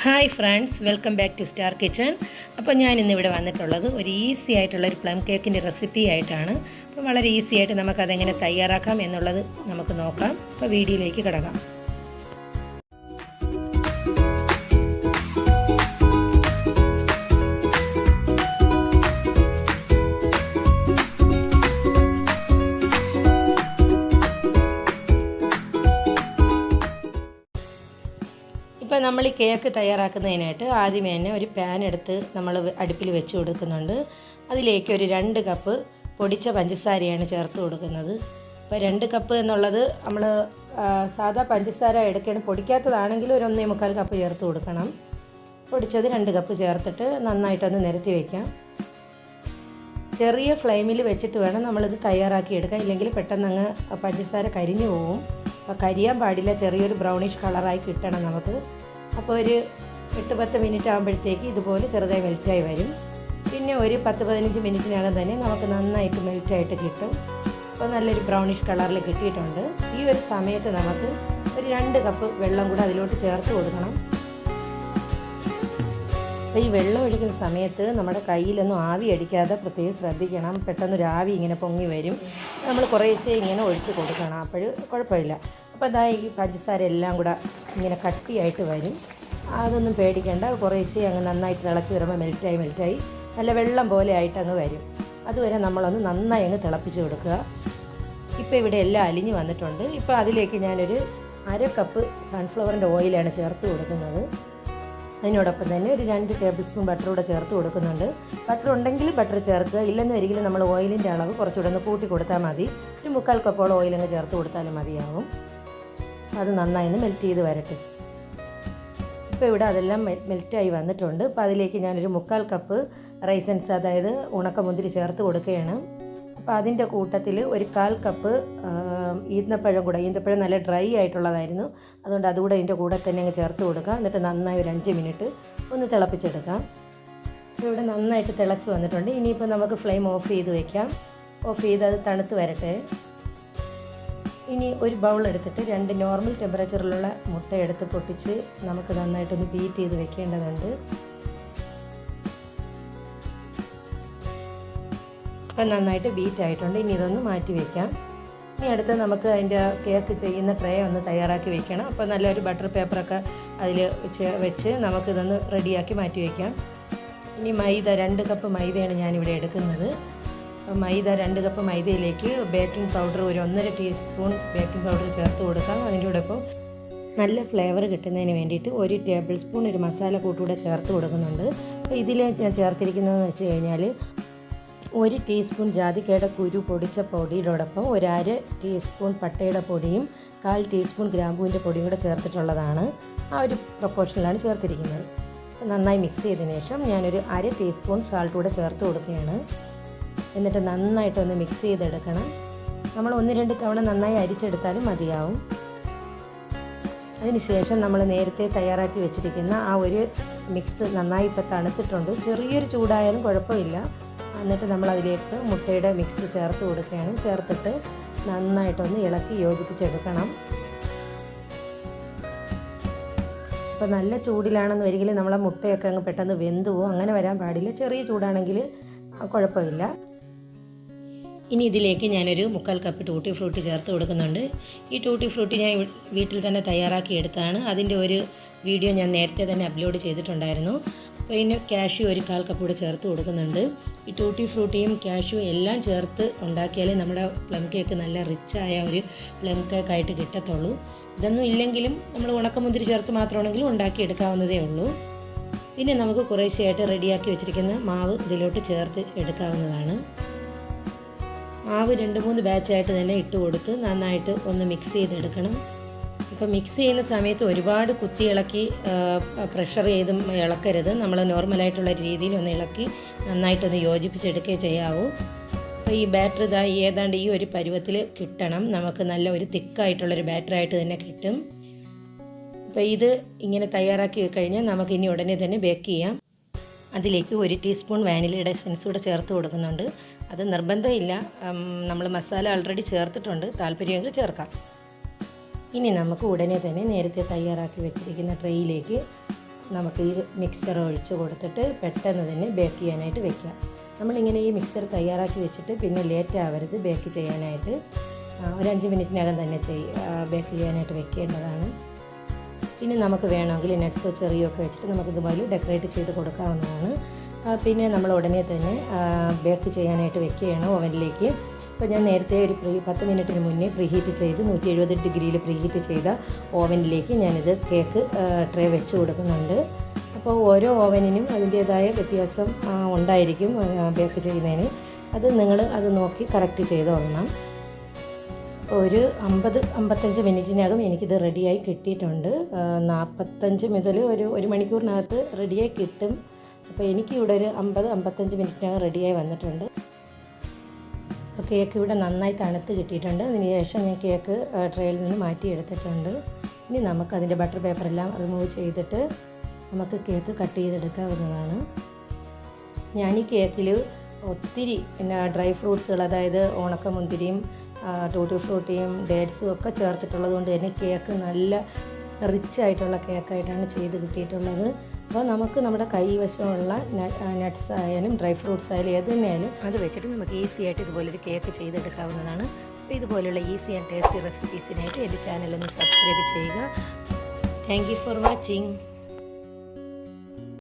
Hi friends, welcome back to Star Kitchen. അപ്പോൾ ഞാൻ ഇന്നിവിടെ വന്നിട്ടുള്ളത് ഒരു ഈസി ആയിട്ടുള്ളൊരു പ്ലം കേക്കിൻ്റെ റെസിപ്പി ആയിട്ടാണ്. അപ്പോൾ വളരെ ഈസി ആയിട്ട് നമുക്കതെങ്ങനെ തയ്യാറാക്കാം എന്നുള്ളത് നമുക്ക് നോക്കാം. അപ്പോൾ വീഡിയോയിലേക്ക് കിടക്കാം. ഇപ്പോൾ നമ്മൾ ഈ കേക്ക് തയ്യാറാക്കുന്നതിനായിട്ട് ആദ്യമേ തന്നെ ഒരു പാൻ എടുത്ത് നമ്മൾ അടുപ്പിൽ വെച്ച് കൊടുക്കുന്നുണ്ട്. അതിലേക്ക് ഒരു 2 കപ്പ് പൊടിച്ച പഞ്ചസാരയാണ് ചേർത്ത് കൊടുക്കുന്നത്. അപ്പോൾ 2 കപ്പ് എന്നുള്ളത് നമ്മൾ സാധാ പഞ്ചസാര എടുക്കണം, പൊടിക്കാത്തതാണെങ്കിൽ ഒരു 1.25 കപ്പ് ചേർത്ത് കൊടുക്കണം. പൊടിച്ചത് 2 കപ്പ് ചേർത്തിട്ട് നന്നായിട്ടൊന്ന് നിരത്തി വയ്ക്കാം. ചെറിയ ഫ്ലെയിമിൽ വെച്ചിട്ട് വേണം നമ്മളിത് തയ്യാറാക്കി എടുക്കാൻ, ഇല്ലെങ്കിൽ പെട്ടെന്ന് അങ്ങ് പഞ്ചസാര കരിഞ്ഞു പോകും. അപ്പോൾ കരിയാൻ പാടില്ല, ചെറിയൊരു ബ്രൗണിഷ് കളറായി കിട്ടണം നമുക്ക്. അപ്പോൾ ഒരു 8-10 മിനിറ്റ് ആകുമ്പോഴത്തേക്ക് ഇതുപോലെ ചെറുതായി മെൽറ്റായി വരും. പിന്നെ ഒരു 10-15 മിനിറ്റിനകം തന്നെ നമുക്ക് നന്നായിട്ട് മെൽറ്റായിട്ട് കിട്ടും. അപ്പോൾ നല്ലൊരു ബ്രൗണിഷ് കളറിൽ കിട്ടിയിട്ടുണ്ട്. ഈ ഒരു സമയത്ത് നമുക്ക് ഒരു 2 കപ്പ് വെള്ളം കൂടെ അതിലോട്ട് ചേർത്ത് കൊടുക്കണം. അപ്പോൾ ഈ വെള്ളം ഒഴിക്കുന്ന സമയത്ത് നമ്മുടെ കയ്യിലൊന്നും ആവി അടിക്കാതെ പ്രത്യേകം ശ്രദ്ധിക്കണം. പെട്ടെന്നൊരു ആവി ഇങ്ങനെ പൊങ്ങി വരും. നമ്മൾ കുറേശ്ശേ ഇങ്ങനെ ഒഴിച്ച് കൊടുക്കണം, അപ്പോൾ കുഴപ്പമില്ല. അപ്പോൾ അതാ ഈ പഞ്ചസാര എല്ലാം കൂടെ ഇങ്ങനെ കട്ടിയായിട്ട് വരും. അതൊന്നും പേടിക്കേണ്ട. കുറേശ്ശേ അങ്ങ് നന്നായിട്ട് തിളച്ച് വരുമ്പോൾ മെൽറ്റായി നല്ല വെള്ളം പോലെ ആയിട്ട് അങ്ങ് വരും. അതുവരെ നമ്മളൊന്ന് നന്നായി അങ്ങ് തിളപ്പിച്ച് കൊടുക്കുക. ഇപ്പോൾ ഇവിടെ എല്ലാം അലിഞ്ഞ് വന്നിട്ടുണ്ട്. ഇപ്പോൾ അതിലേക്ക് ഞാനൊരു 1/2 കപ്പ് സൺഫ്ലവറിൻ്റെ ഓയിലാണ് ചേർത്ത് കൊടുക്കുന്നത്. അതിനോടൊപ്പം തന്നെ ഒരു 2 ടേബിൾ സ്പൂൺ ബട്ടർ കൂടെ ചേർത്ത് കൊടുക്കുന്നുണ്ട്. ബട്ടർ ഉണ്ടെങ്കിൽ ബട്ടർ ചേർക്കുക, ഇല്ലെന്ന് വരികിലും നമ്മൾ ഓയിലിൻ്റെ അളവ് കുറച്ചുകൂടെ ഒന്ന് കൂട്ടി കൊടുത്താൽ മതി. ഒരു 1/4 കപ്പോളം ഓയിലങ്ങ് ചേർത്ത് കൊടുത്താലും മതിയാവും. അത് നന്നായി ഒന്ന് മെൽറ്റ് ചെയ്ത് വരട്ടെ. ഇപ്പോൾ ഇവിടെ അതെല്ലാം മെൽറ്റായി വന്നിട്ടുണ്ട്. അപ്പോൾ അതിലേക്ക് ഞാനൊരു 1/4 കപ്പ് റൈസൻസ്, അതായത് ഉണക്കമുന്തിരി ചേർത്ത് കൊടുക്കുകയാണ്. അപ്പോൾ അതിൻ്റെ കൂട്ടത്തിൽ ഒരു 1/4 കപ്പ് ഈന്തപ്പഴം നല്ല ഡ്രൈ ആയിട്ടുള്ളതായിരുന്നു, അതുകൊണ്ട് അതുകൂടെ ഇതിൻ്റെ കൂടെ തന്നെ അങ്ങ് ചേർത്ത് കൊടുക്കാം. എന്നിട്ട് നന്നായി ഒരു 5 മിനിറ്റ് ഒന്ന് തിളപ്പിച്ചെടുക്കാം. ഇവിടെ നന്നായിട്ട് തിളച്ച് വന്നിട്ടുണ്ട്. ഇനിയിപ്പോൾ നമുക്ക് ഫ്ലെയിം ഓഫ് ചെയ്ത് വയ്ക്കാം. ഓഫ് ചെയ്ത് അത് തണുത്ത് വരട്ടെ. ഇനി ഒരു ബൗൾ എടുത്തിട്ട് 2 നോർമൽ ടെമ്പറേച്ചറിലുള്ള മുട്ട എടുത്ത് പൊട്ടിച്ച് നമുക്ക് നന്നായിട്ടൊന്ന് ബീറ്റ് ചെയ്ത് വെക്കേണ്ടതുണ്ട്. അപ്പം നന്നായിട്ട് ബീറ്റ് ആയിട്ടുണ്ട്. ഇനി ഇതൊന്ന് മാറ്റി വയ്ക്കാം. ഇനി അടുത്ത് നമുക്ക് അതിൻ്റെ കേക്ക് ചെയ്യുന്ന ട്രേ ഒന്ന് തയ്യാറാക്കി വെക്കണം. അപ്പോൾ നല്ലൊരു ബട്ടർ പേപ്പറൊക്കെ അതിൽ വെച്ച് നമുക്കിതൊന്ന് റെഡിയാക്കി മാറ്റി വയ്ക്കാം. ഇനി മൈദ 2 കപ്പ് മൈദയാണ് ഞാനിവിടെ എടുക്കുന്നത്. മൈദ 2 കപ്പ് മൈദയിലേക്ക് ബേക്കിംഗ് പൗഡർ ഒരു 1.5 ടീസ്പൂൺ ബേക്കിംഗ് പൗഡർ ചേർത്ത് കൊടുക്കാം. അതിൻ്റെ കൂടെ ഇപ്പോൾ നല്ല ഫ്ലേവർ കിട്ടുന്നതിന് വേണ്ടിയിട്ട് 1 ടേബിൾ സ്പൂൺ ഒരു മസാല കൂട്ടുകൂടെ ചേർത്ത് കൊടുക്കുന്നുണ്ട്. അപ്പോൾ ഇതിൽ ഞാൻ ചേർത്തിരിക്കുന്നതെന്ന് വെച്ച് കഴിഞ്ഞാൽ 1 ടീസ്പൂൺ ജാതിക്കയുടെ കുരു പൊടിച്ച പൊടിയോടൊപ്പം 1/2 ടീസ്പൂൺ പട്ടയുടെ പൊടിയും 1/4 ടീസ്പൂൺ ഗ്രാമ്പൂവിൻ്റെ പൊടിയും കൂടെ ചേർത്തിട്ടുള്ളതാണ്. ആ ഒരു പ്രൊപ്പോർഷനിലാണ് ചേർത്തിരിക്കുന്നത്. നന്നായി മിക്സ് ചെയ്തതിന് ശേഷം ഞാനൊരു 1/2 ടീസ്പൂൺ സാൾട്ട് കൂടെ ചേർത്ത് കൊടുക്കുകയാണ്. എന്നിട്ട് നന്നായിട്ടൊന്ന് മിക്സ് ചെയ്തെടുക്കണം. നമ്മൾ 1-2 തവണ നന്നായി അരിച്ചെടുത്താലും മതിയാവും. അതിനുശേഷം നമ്മൾ നേരത്തെ തയ്യാറാക്കി വെച്ചിരിക്കുന്ന ആ ഒരു മിക്സ് നന്നായി ഇപ്പോൾ തണുത്തിട്ടുണ്ട്. ചെറിയൊരു ചൂടായാലും കുഴപ്പമില്ല. എന്നിട്ട് നമ്മൾ അതിലേക്ക് മുട്ടയുടെ മിക്സ് ചേർത്ത് കൊടുക്കുകയാണ്. ചേർത്തിട്ട് നന്നായിട്ടൊന്ന് ഇളക്കി യോജിപ്പിച്ചെടുക്കണം. അപ്പോൾ നല്ല ചൂടിലാണെന്ന് വരികിൽ നമ്മളെ മുട്ടയൊക്കെ അങ്ങ് പെട്ടെന്ന് വെന്ത് പോകും. അങ്ങനെ വരാൻ പാടില്ല. ചെറിയ ചൂടാണെങ്കിൽ കുഴപ്പമില്ല. ഇനി ഇതിലേക്ക് ഞാനൊരു 1/4 കപ്പ് ടൂട്ടി ഫ്രൂട്ടി ചേർത്ത് കൊടുക്കുന്നുണ്ട്. ഈ ടൂട്ടി ഫ്രൂട്ടി ഞാൻ വീട്ടിൽ തന്നെ തയ്യാറാക്കി എടുത്താണ്. അതിൻ്റെ ഒരു വീഡിയോ ഞാൻ നേരത്തെ തന്നെ അപ്ലോഡ് ചെയ്തിട്ടുണ്ടായിരുന്നു. അപ്പോൾ ഇതിന് കാഷ്യൂ ഒരു 1/4 കപ്പ് കൂടെ ചേർത്ത് കൊടുക്കുന്നുണ്ട്. ഈ ടൂട്ടി ഫ്രൂട്ടിയും കാഷ്യൂ എല്ലാം ചേർത്ത് ഉണ്ടാക്കിയാലേ നമ്മുടെ പ്ലം കേക്ക് നല്ല റിച്ചായ ഒരു പ്ലം കേക്കായിട്ട് കിട്ടത്തുള്ളൂ. ഇതൊന്നും ഇല്ലെങ്കിലും നമ്മൾ ഉണക്കമുന്തിരി ചേർത്ത് മാത്രമാണെങ്കിലും ഉണ്ടാക്കിയെടുക്കാവുന്നതേ ഉള്ളൂ. പിന്നെ നമുക്ക് കുറേശ്ശെയായിട്ട് റെഡിയാക്കി വെച്ചിരിക്കുന്ന മാവ് ഇതിലോട്ട് ചേർത്ത് എടുക്കാവുന്നതാണ്. മാവ് 2-3 ബാച്ചായിട്ട് തന്നെ ഇട്ട് കൊടുത്ത് നന്നായിട്ട് ഒന്ന് മിക്സ് ചെയ്തെടുക്കണം. ഇപ്പോൾ മിക്സ് ചെയ്യുന്ന സമയത്ത് ഒരുപാട് കുത്തി ഇളക്കി പ്രഷർ ചെയ്തും ഇളക്കരുത്. നമ്മൾ നോർമലായിട്ടുള്ള രീതിയിൽ ഒന്ന് ഇളക്കി നന്നായിട്ടൊന്ന് യോജിപ്പിച്ചെടുക്കുകയേ ചെയ്യാവൂ. അപ്പോൾ ഈ ബാറ്റർ ഏതാണ്ട് ഈ ഒരു പരുവത്തിൽ കിട്ടണം. നമുക്ക് നല്ല ഒരു തിക്കായിട്ടുള്ളൊരു ബാറ്ററായിട്ട് തന്നെ കിട്ടും. അപ്പോൾ ഇത് ഇങ്ങനെ തയ്യാറാക്കി കഴിഞ്ഞാൽ നമുക്ക് ഇനി ഉടനെ തന്നെ ബേക്ക് ചെയ്യാം. അതിലേക്ക് 1 ടീസ്പൂൺ വാനിലയുടെ എസൻസ് കൂടെ ചേർത്ത് കൊടുക്കുന്നുണ്ട്. അത് നിർബന്ധമില്ല, നമ്മൾ മസാല ഓൾറെഡി ചേർത്തിട്ടുണ്ട്, താല്പര്യമെങ്കിൽ ചേർക്കാം. ഇനി നമുക്ക് ഉടനെ തന്നെ നേരത്തെ തയ്യാറാക്കി വെച്ചിരിക്കുന്ന ട്രേയിലേക്ക് നമുക്ക് ഈ മിക്സർ ഒഴിച്ച് കൊടുത്തിട്ട് പെട്ടെന്ന് തന്നെ ബേക്ക് ചെയ്യാനായിട്ട് വെക്കാം. നമ്മളിങ്ങനെ ഈ മിക്സർ തയ്യാറാക്കി വെച്ചിട്ട് പിന്നെ ലേറ്റ് ആവരുത് ബേക്ക് ചെയ്യാനായിട്ട്. ഒരു 5 മിനിറ്റിനകം തന്നെ ബേക്ക് ചെയ്യാനായിട്ട് വെക്കേണ്ടതാണ്. പിന്നെ നമുക്ക് വേണമെങ്കിൽ നട്ട്സോ ചെറിയോ ഒക്കെ വെച്ചിട്ട് നമുക്കിതുപോലെ ഡെക്കറേറ്റ് ചെയ്ത് കൊടുക്കാവുന്നതാണ്. പിന്നെ നമ്മൾ ഉടനെ തന്നെ ബേക്ക് ചെയ്യാനായിട്ട് വെക്കുകയാണ് ഓവനിലേക്ക്. അപ്പോൾ ഞാൻ നേരത്തെ ഒരു 10 മിനിറ്റിന് മുന്നേ പ്രീഹീറ്റ് ചെയ്ത് 170 ഡിഗ്രിയിൽ പ്രീഹീറ്റ് ചെയ്ത ഓവനിലേക്ക് ഞാനിത് കേക്ക് ട്രേ വെച്ച് കൊടുക്കുന്നുണ്ട്. അപ്പോൾ ഓരോ ഓവനിനും അതിൻ്റേതായ വ്യത്യാസം ഉണ്ടായിരിക്കും ബേക്ക് ചെയ്യുന്നതിന്. നിങ്ങൾ അത് നോക്കി കറക്റ്റ് ചെയ്തോളണം. ഒരു 50-55 മിനിറ്റിനകം എനിക്കിത് റെഡിയായി കിട്ടിയിട്ടുണ്ട്. 45 മുതൽ ഒരു മണിക്കൂറിനകത്ത് റെഡിയായി കിട്ടും. അപ്പോൾ എനിക്കിവിടെ ഒരു 50-55 മിനിറ്റിനകം റെഡിയായി വന്നിട്ടുണ്ട്. അപ്പോൾ കേക്ക് ഇവിടെ നന്നായി തണുത്ത് കിട്ടിയിട്ടുണ്ട്. അതിനുശേഷം ഞാൻ കേക്ക് ട്രേയിൽ നിന്ന് മാറ്റിയെടുത്തിട്ടുണ്ട്. ഇനി നമുക്കതിൻ്റെ ബട്ടർ പേപ്പറെല്ലാം റിമൂവ് ചെയ്തിട്ട് നമുക്ക് കേക്ക് കട്ട് ചെയ്തെടുക്കാവുന്നതാണ്. ഞാൻ ഈ കേക്കിൽ ഒത്തിരി ഡ്രൈ ഫ്രൂട്ട്സുകൾ, അതായത് ഉണക്കമുന്തിരിയും ടൂട്ടി ഫ്രൂട്ടിയും ഡേറ്റ്സും ഒക്കെ ചേർത്തിട്ടുള്ളത് കൊണ്ട് തന്നെ കേക്ക് നല്ല റിച്ച് ആയിട്ടുള്ള കേക്കായിട്ടാണ് ചെയ്ത് കിട്ടിയിട്ടുള്ളത്. അപ്പോൾ നമുക്ക് നമ്മുടെ കൈവശമുള്ള നട്ട്സ് ആയാലും ഡ്രൈ ഫ്രൂട്ട്സ് ആയാലും ഏത് തന്നെയായാലും അത് വെച്ചിട്ട് നമുക്ക് ഈസി ആയിട്ട് ഇതുപോലൊരു കേക്ക് ചെയ്തെടുക്കാവുന്നതാണ്. അപ്പോൾ ഇതുപോലുള്ള ഈസി ആൻഡ് ടേസ്റ്റി റെസിപ്പീസിനായിട്ട് എൻ്റെ ചാനലൊന്ന് സബ്സ്ക്രൈബ് ചെയ്യുക. Thank you for watching.